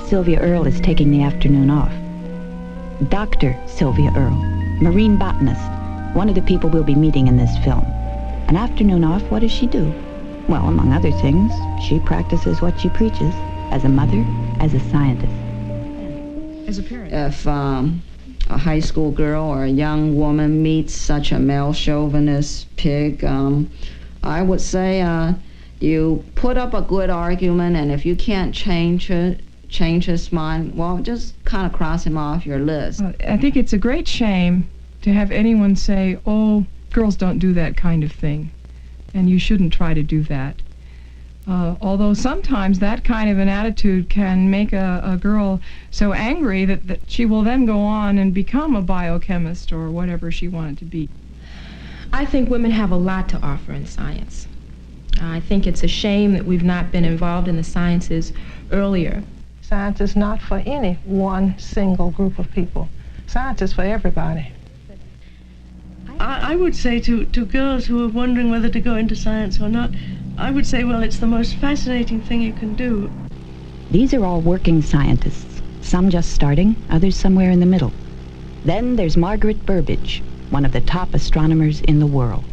Sylvia Earle is taking the afternoon off. Dr. Sylvia Earle, marine botanist, one of the people we'll be meeting in this film. An afternoon off, what does she do? Well, among other things, she practices what she preaches, as a mother, as a scientist. As a parent. If a high school girl or a young woman meets such a male chauvinist pig, I would say you put up a good argument, and if you can't change his mind, well, just kind of cross him off your list. I think it's a great shame to have anyone say, oh, girls don't do that kind of thing, and you shouldn't try to do that. Although sometimes that kind of an attitude can make a girl so angry that she will then go on and become a biochemist or whatever she wanted to be. I think women have a lot to offer in science. I think it's a shame that we've not been involved in the sciences earlier. Science is not for any one single group of people. Science is for everybody. I would say to girls who are wondering whether to go into science or not, I would say, well, it's the most fascinating thing you can do. These are all working scientists, some just starting, others somewhere in the middle. Then there's Margaret Burbidge, one of the top astronomers in the world.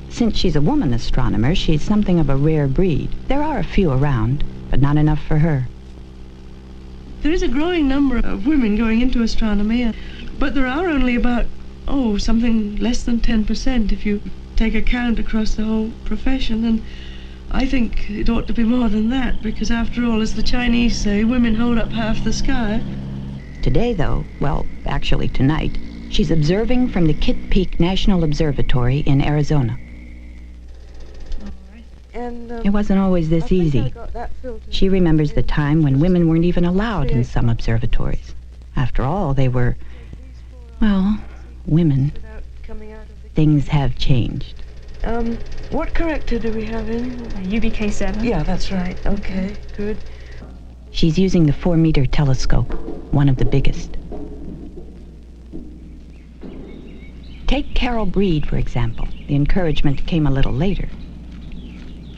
Since she's a woman astronomer, she's something of a rare breed. There are a few around, but not enough for her. There is a growing number of women going into astronomy, but there are only about, something less than 10% if you take a count across the whole profession, and I think it ought to be more than that, because after all, as the Chinese say, women hold up half the sky. Today, though, well, actually tonight, she's observing from the Kitt Peak National Observatory in Arizona. It wasn't always this easy. She remembers the time when women weren't even allowed in some observatories. After all, they were, well, women. Things have changed. What corrector do we have in? UBK7. Yeah, that's right. Okay, good. She's using the 4-meter telescope, one of the biggest. Take Carol Breed, for example. The encouragement came a little later.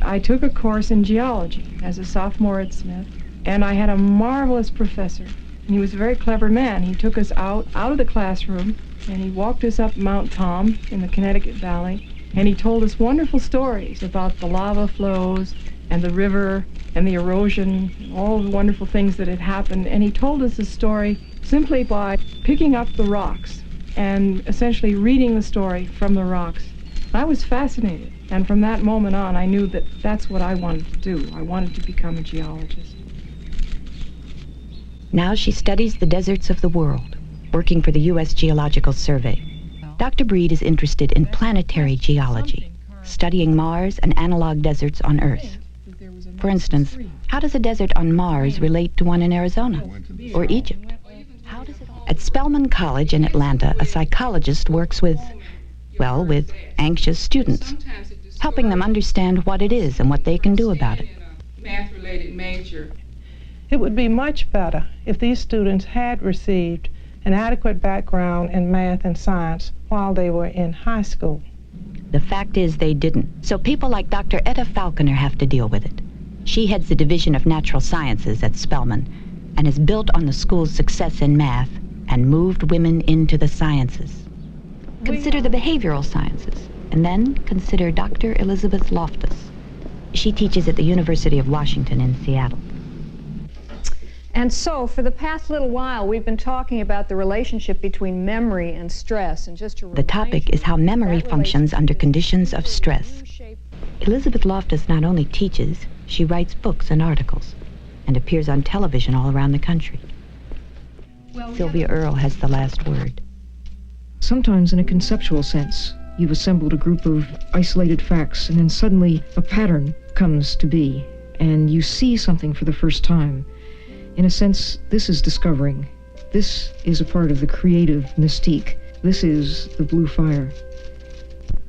I took a course in geology as a sophomore at Smith, and I had a marvelous professor. And he was a very clever man. He took us out of the classroom, and he walked us up Mount Tom in the Connecticut Valley, and he told us wonderful stories about the lava flows and the river and the erosion, all the wonderful things that had happened. And he told us the story simply by picking up the rocks and essentially reading the story from the rocks. I was fascinated, and from that moment on, I knew that that's what I wanted to do. I wanted to become a geologist. Now she studies the deserts of the world, working for the U.S. Geological Survey. Dr. Breed is interested in planetary geology, studying Mars and analog deserts on Earth. For instance, how does a desert on Mars relate to one in Arizona or Egypt? At Spelman College in Atlanta, a psychologist works with anxious students, helping them understand what it is and what they can do about it. Math-related major. It would be much better if these students had received an adequate background in math and science while they were in high school. The fact is they didn't. So people like Dr. Etta Falconer have to deal with it. She heads the Division of Natural Sciences at Spelman and has built on the school's success in math and moved women into the sciences. Consider the behavioral sciences, and then consider Dr. Elizabeth Loftus. She teaches at the University of Washington in Seattle. And so, for the past little while, we've been talking about the relationship between memory and stress, and just to the topic is how memory functions under conditions of stress. Elizabeth Loftus not only teaches, she writes books and articles, and appears on television all around the country. Sylvia Earle has the last word. Sometimes in a conceptual sense, you've assembled a group of isolated facts, and then suddenly a pattern comes to be, and you see something for the first time. In a sense, this is discovering. This is a part of the creative mystique. This is the blue fire.